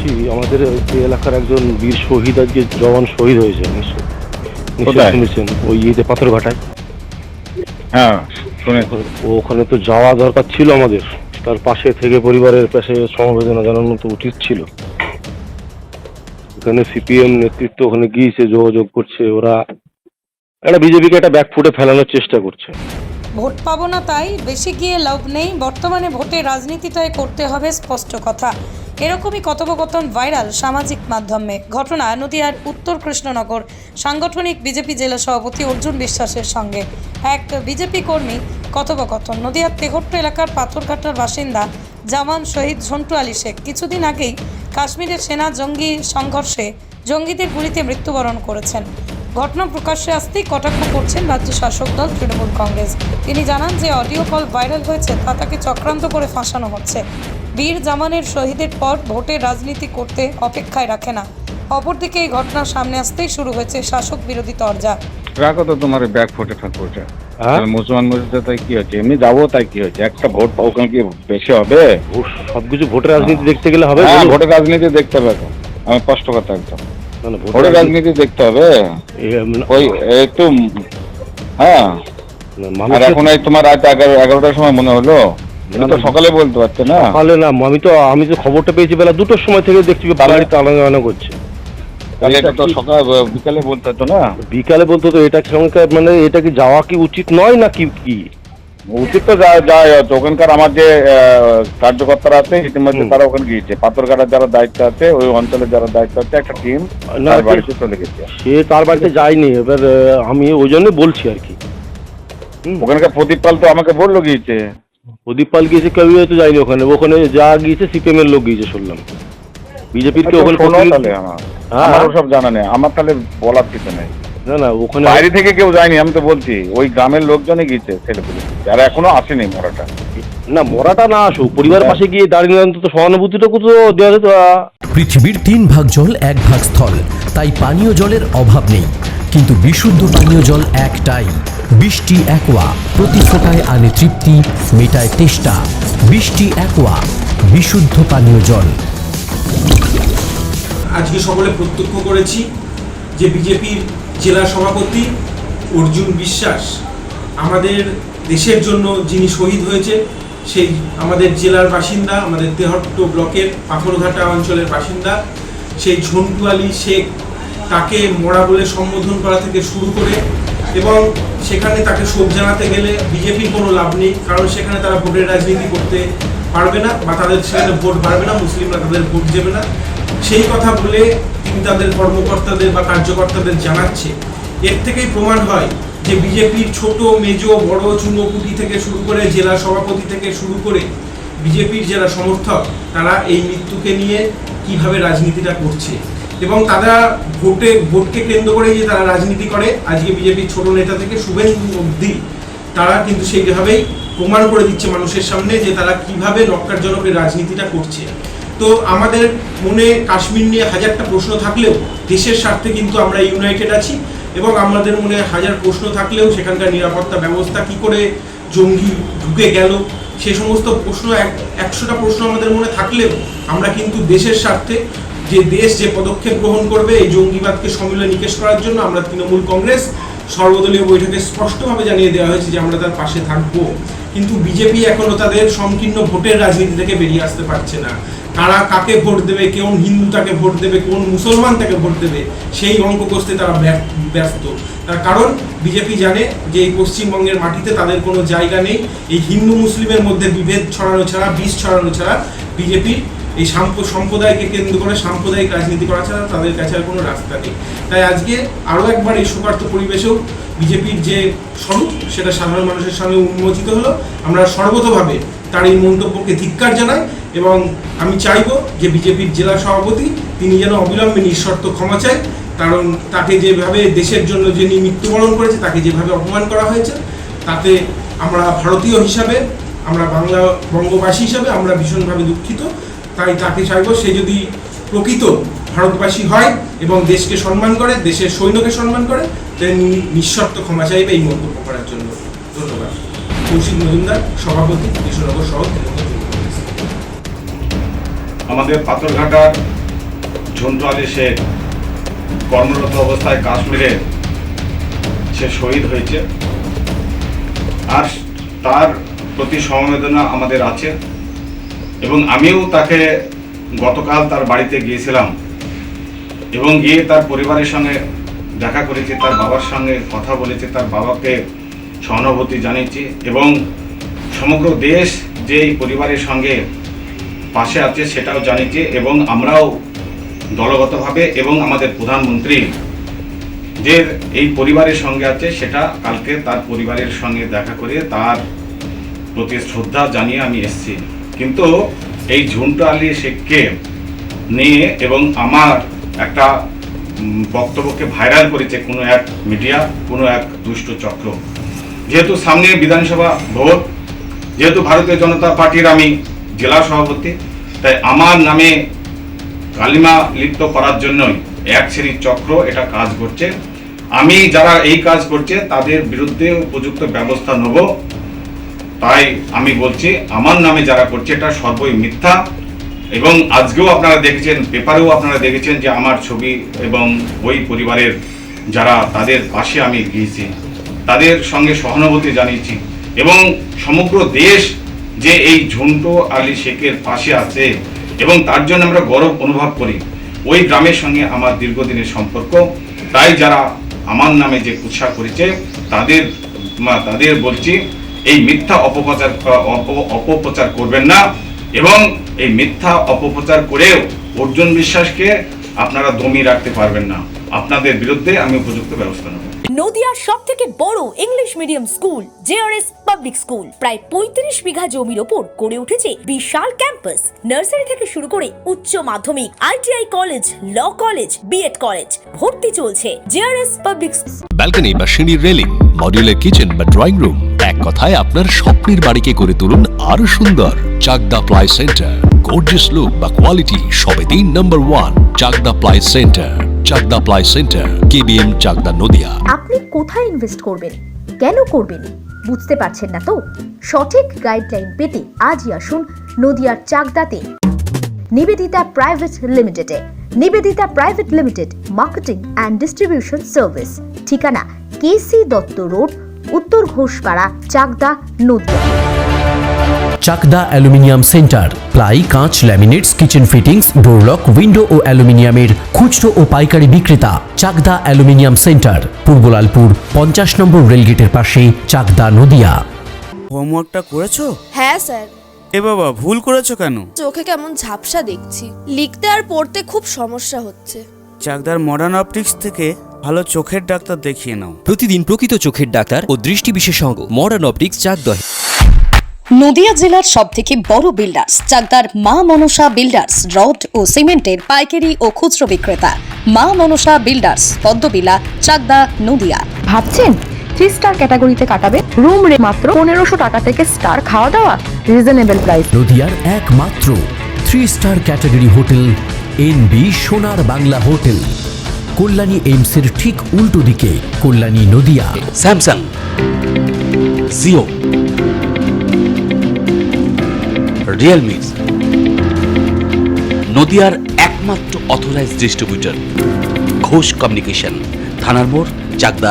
বলছি আমাদের যে এলাকার একজন বীর শহীদ, আজকে জওয়ান শহীদ হয়েছে, নিশ্চয় কোথায়? শুনেছেন, ওই ইয়েতে পাথরঘাটায়। হ্যাঁ, শুনে। ওখানে তো যাওয়া দরকার ছিল আমাদের, তার পাশে থেকে পরিবারের পাশে সমবেদনা জানানো তো উচিত ছিল। এখানে সিপিএম নেতৃত্ব ওখানে গিয়েছে, যোগাযোগ করছে, ওরা একটা বিজেপিকে একটা ব্যাকফুটে ফেলানোর চেষ্টা করছে। ভোট পাবো না তাই বেশি গিয়ে লাভ নেই, বর্তমানে ভোটে রাজনীতিটাই করতে হবে, স্পষ্ট কথা। এরকমই কথোপকথন ভাইরাল সামাজিক মাধ্যমে। ঘটনা নদিয়ার উত্তর কৃষ্ণনগর সাংগঠনিক বিজেপি জেলা সভাপতি অর্জুন বিশ্বাসের সঙ্গে এক বিজেপি কর্মী কথোপকথন। নদিয়ার তেহট্ট এলাকার পাথরঘাটার বাসিন্দা জামান শহীদ ঝন্টু আলী শেখ কিছুদিন আগেই কাশ্মীরের সেনা জঙ্গি সংঘর্ষে জঙ্গিদের গুলিতে মৃত্যুবরণ করেছেন। ঘটনা প্রকাশ্যে আসতেই কটাক্ষ করছেন রাজ্য শাসক দল তৃণমূল কংগ্রেস। তিনি জানান যে অডিও কল ভাইরাল হয়েছে তা তাকে চক্রান্ত করে ফাঁসানো হচ্ছে। বীর জামানের শহীদের পর ভোটের রাজনীতি করতে অপেক্ষায় রাখে না। অপরদিকে এই ঘটনার সামনে আসতেই শুরু হয়েছে শাসক বিরোধী তরজা। রাখো তো তোমার ব্যাগ ফুটে ফাঁকছে। মুসলমান মসজিদে তাই কি হচ্ছে? এমনি যাবো তাই কি হচ্ছে? একটা ভোট ওখানে কি বেশি হবে? সবকিছু ভোটের রাজনীতি দেখতে গেলে হবে? হ্যাঁ, ভোটের রাজনীতি দেখতে হবে। আমি স্পষ্ট কথা একদম, ভোটের রাজনীতি দেখতে হবে। ওই একটু হ্যাঁ। আর এখন এই তোমার রাত 11টার সময় মনে হলো, তো সকালে বলতে পারছে না? সকালে না, আমি তো খবরটা পেয়েছি বেলা 2টোর সময় থেকে, দেখছি বাড়িতে আনাগানা করছে। তাহলে এটা তো সকাল বিকালে বলতে হতো না? বিকালে বলতো তো, এটা সঙ্গে মানে এটা কি যাওয়া কি উচিত নয় না কি? উচিত তো যায় হতো। ওখানকার আমার যে কার্যকর্তারা আছে ইতিমধ্যে তারা ওখানে গিয়েছে। পাথরঘাটার যারা দায়িত্ব আছে, ওই অঞ্চলের যারা দায়িত্ব আছে, একটা টিম তার বাড়িতে চলে গেছে। সে তার বাড়িতে যায়নি, এবার আমি ওই জন্য বলছি আর কি। ওখানকার প্রদীপ পাল তো আমাকে বললো গিয়েছে। প্রদীপ পাল গিয়েছে, কেউ হয়তো যায়নি ওখানে। ওখানে যা গিয়েছে সিপিএম এর লোক গিয়েছে শুনলাম। বিজেপির কে ওখানে আমার সব জানা নেই, আমার তাহলে বলার কিছু নেই। না না, ওখানে বাইরে থেকে কেউ যায়নি, আমি তো বলছি ওই গ্রামের লোকজনই গিয়েছে, ছেলেপুলে যারা এখনো আসেনি। মরাটা না, মরাটা না আসুক, পরিবার পাশে গিয়ে দাঁড়িয়ে অন্তত সহানুভূতিটুকু তো দেওয়া যেত। পৃথিবীর 3 ভাগ জল 1 ভাগ স্থল, তাই পানীয় জলের অভাব নেই। কিন্তু বিশুদ্ধ পানীয় জল একটাই, বৃষ্টি অ্যাকোয়া। প্রতি ফোঁটায় আনে তৃপ্তি, মেটায় তেষ্টা। বৃষ্টি অ্যাকোয়া, বিশুদ্ধ পানীয় জল। আজকে সকলে প্রত্যক্ষ করেছি যে বিজেপির জেলা সভাপতি অর্জুন বিশ্বাস আমাদের দেশের জন্য যিনি শহীদ হয়েছে, সেই আমাদের জেলার বাসিন্দা, আমাদের তেহট্ট ব্লকের পাথরঘাটা অঞ্চলের বাসিন্দা সেই ঝন্টু আলী শেখ, তাকে মরা বলে সম্বোধন করা থেকে শুরু করে, এবং সেখানে তাকে শোক জানাতে গেলে বিজেপির কোনো লাভ নেই, কারণ সেখানে তারা ভোটের রাজনীতি করতে পারবে না, বা তাদের সেখানে ভোট বাড়বে না, মুসলিমরা তাদের ভোট দেবে না। সেই কথা বলে তিনি তাদের কর্মকর্তাদের বা কার্যকর্তাদের জানাচ্ছে। এর থেকেই প্রমাণ হয় যে বিজেপির ছোট মেজ বড় চুনোপুটি থেকে শুরু করে জেলা সভাপতি থেকে শুরু করে বিজেপির যারা সমর্থক, তারা এই মৃত্যুকে নিয়ে কিভাবে রাজনীতিটা করছে, এবং তারা ভোটকে কেন্দ্র করে যে তারা রাজনীতি করে, আজকে বিজেপির ছোট নেতা থেকে শুভেন্দু অবধি তারা কিন্তু সেইভাবেই প্রমাণ করে দিচ্ছে মানুষের সামনে যে তারা কিভাবে নক্কারজনক রাজনীতিটা করছে। তো আমাদের মনে কাশ্মীর নিয়ে হাজারটা প্রশ্ন থাকলেও দেশের স্বার্থে কিন্তু আমরা ইউনাইটেড আছি, এবং আমাদের মনে হাজার প্রশ্ন থাকলেও সেখানকার নিরাপত্তা ব্যবস্থা কি করে জঙ্গি ঢুকে গেল, সে সমস্ত প্রশ্ন 100টা প্রশ্ন আমাদের মনে থাকলেও আমরা কিন্তু দেশের স্বার্থে যে দেশ যে পদক্ষেপ গ্রহণ করবে এই জঙ্গিবাদকে সমূলে নিকেশ করার জন্য, আমরা তৃণমূল কংগ্রেস সর্বদলীয় বৈঠকে স্পষ্টভাবে জানিয়ে দেওয়া হয়েছে যে আমরা তার পাশে থাকবো। কিন্তু বিজেপি এখনো তাদের সংকীর্ণ ভোটের রাজনীতি থেকে বেরিয়ে আসতে পারছে না। কারা কাকে ভোট দেবে, কোন হিন্দু তাকে ভোট দেবে, কোন মুসলমান তাকে ভোট দেবে, সেই অঙ্ক কষতে তারা ব্যস্ত। তার কারণ বিজেপি জানে যে এই পশ্চিমবঙ্গের মাটিতে তাদের কোনো জায়গা নেই। এই হিন্দু মুসলিমের মধ্যে বিভেদ ছড়ানো ছাড়া, বিষ ছড়ানো ছাড়া বিজেপির এই সম্প্রদায়কে কেন্দ্র করে সাম্প্রদায়িক রাজনীতি করা ছাড়া তাদের কাছে আর কোনো রাস্তা নেই। তাই আজকে আরও একবার এই শোকার্ত পরিবেশেও বিজেপির যে স্বরূপ সেটা সাধারণ মানুষের সামনে উন্মোচিত হলো। আমরা সর্বতোভাবে তার এই মন্তব্যকে ধিক্কার জানাই, এবং আমি চাইব যে বিজেপির জেলা সভাপতি তিনি যেন অবিলম্বে নিঃশর্ত ক্ষমা চায়, কারণ তাকে যেভাবে দেশের জন্য যিনি মৃত্যুবরণ করেছে, তাকে যেভাবে অপমান করা হয়েছে, তাতে আমরা ভারতীয় হিসাবে, আমরা বঙ্গবাসী হিসাবে আমরা ভীষণভাবে দুঃখিত। তাই তাকে চাইব সে যদি প্রকৃত ভারতবাসী হয় এবং দেশকে সম্মান করে, দেশের সৈন্যকে সম্মান করে, তিনি নিঃশর্ত ক্ষমা চাইবে এই মন্তব্য করার জন্য। ধন্যবাদ। কৌশিক মজুমদার, সভাপতি, কৃষ্ণনগর শহর তৃণমূল কংগ্রেস। আমাদের পাথরঘাটার ঝন্টু আলী শেখ কর্মরত অবস্থায় কাশ্মীরে সে শহীদ হয়েছে, আর তার প্রতি সমবেদনা আমাদের আছে। এবং আমিও তাকে গতকাল তার বাড়িতে গিয়েছিলাম এবং গিয়ে তার পরিবারের সঙ্গে দেখা করেছি, তার বাবার সঙ্গে কথা বলেছি, তার বাবাকে সহানুভূতি জানিয়েছি এবং সমগ্র দেশ যে এই পরিবারের সঙ্গে পাশে আছে সেটাও জানিয়েছি। এবং আমরাও দলগতভাবে এবং আমাদের প্রধানমন্ত্রী যে এই পরিবারের সঙ্গে আছে সেটা কালকে তার পরিবারের সঙ্গে দেখা করে তার প্রতি শ্রদ্ধা জানিয়ে আমি এসেছি। কিন্তু এই ঝন্টু আলী শেখকে নিয়ে এবং আমার একটা বক্তব্যকে ভাইরাল করেছে কোনো এক মিডিয়া, কোনো এক দুষ্ট চক্র। যেহেতু সামনে বিধানসভা ভোট, যেহেতু ভারতীয় জনতা পার্টির আমি জেলা সভাপতি, তাই আমার নামে কালিমা লিপ্ত করার জন্যই এক শ্রেণীর চক্র এটা কাজ করছে। আমি যারা এই কাজ করছে তাদের বিরুদ্ধে উপযুক্ত ব্যবস্থা নেব। তাই আমি বলছি আমার নামে যারা করছে এটা সর্বই মিথ্যা। এবং আজকেও আপনারা দেখেছেন, পেপারেও আপনারা দেখেছেন যে আমার ছবি এবং ওই পরিবারের যারা তাদের পাশে আমি গিয়েছি, তাদের সঙ্গে সহানুভূতি জানিয়েছি এবং সমগ্র দেশ যে এই ঝন্টু আলী শেখের পাশে আছে এবং তার জন্য আমরা গর্ব অনুভব করি। ওই গ্রামের সঙ্গে আমার দীর্ঘদিনের সম্পর্ক। তাই যারা আমার নামে যে কুৎসা করেছে তাদের বলছি এই মিথ্যা অপপ্রচার করবেন না এবং এই মিথ্যা অপপ্রচার করেও অর্জুন বিশ্বাসকে আপনারা দমিয়ে রাখতে পারবেন না। আপনাদের বিরুদ্ধে আমি উপযুক্ত ব্যবস্থা নেব। নদিয়ার সবথেকে বড় English medium school JRS public school প্রায় ৩৫ বিঘা জমির ওপর গড়ে উঠেছে বিশাল ক্যাম্পাস। নার্সারি থেকে শুরু করে উচ্চ মাধ্যমিক, ITI college, law college, B Ed college, ভর্তি চলছে। জেআরএস পাবলিক ব্যালকনি বা সিঁড়ির রেলিং, মডিউলার কিচেন বা ড্রয়িং রুম, এক কথায় আপনার স্বপ্নের বাড়িকে করে তুলুন আরো সুন্দর। Chakdah ply centre, gorgeous look বা কোয়ালিটি সবেতেই number 1। Chakdah ply centre, Chakdah ply centre, KBM, Chakdah, Nadia. আপনি কোথায় ইনভেস্ট করবেন, কেন করবেন বুঝতে পারছেন না তো? সঠিক গাইডলাইন পেতে আজই আসুন নদিয়ার চাকদাতে নিবেদিতা প্রাইভেট লিমিটেডে। Nivedita private limited marketing and distribution service, ঠিকানা কেসি দত্ত রোড, উত্তর Ghoshpara, Chakdah, Nadia. Chakdah aluminium centre, ply, কাঁচ, laminates, kitchen fittings, door lock, window ও অ্যালুমিনিয়ামের খুচরো ও পাইকারি বিক্রেতা। Chakdah aluminium centre, Purbalalpur 50 number রেলগেটের পাশে, চাকদা, নদিয়া। হোমওয়ার্কটা করেছো? হ্যাঁ স্যার। এ বাবা, ভুল করেছো কেন? চোখে কেমন ঝাপসা দেখছি, লিখতে আর পড়তে খুব সমস্যা হচ্ছে। চাকদার মডার্ন অপটিক্স থেকে ভালো চোখের ডাক্তার দেখিয়ে নাও। প্রতিদিন প্রকৃত চোখের ডাক্তার ও দৃষ্টি বিশেষজ্ঞ মডার্ন অপটিক্স, চাকদা। নদিয়া জেলার সবথেকে বড় বিল্ডার্স চাকদার মা মনসা বিল্ডার্স, রড ও সিমেন্টের পাইকারি ও খুচরো বিক্রেতা। মা মনসা বিল্ডার্স, পদ্মবিলা, চাকদা, নদিয়া। ভাবছেন 3 স্টার ক্যাটাগরিতে কাটাবে? রুম রে মাত্র 1500 টাকা থেকে স্টার, খাওয়া দাওয়া রিজনেবল প্রাইস। নদিয়ার একমাত্র 3 স্টার ক্যাটাগরি হোটেল এনবি সোনার বাংলা হোটেল, কল্যাণী এইমসের ঠিক উল্টো দিকে, কল্যাণী, নদিয়া। স্যামসাং, জিও, রিয়েলমি, নদিয়ার একমাত্র অথরাইজড ডিস্ট্রিবিউটর ঘোষ কমিউনিকেশন, থানার মোড়, চাকদা,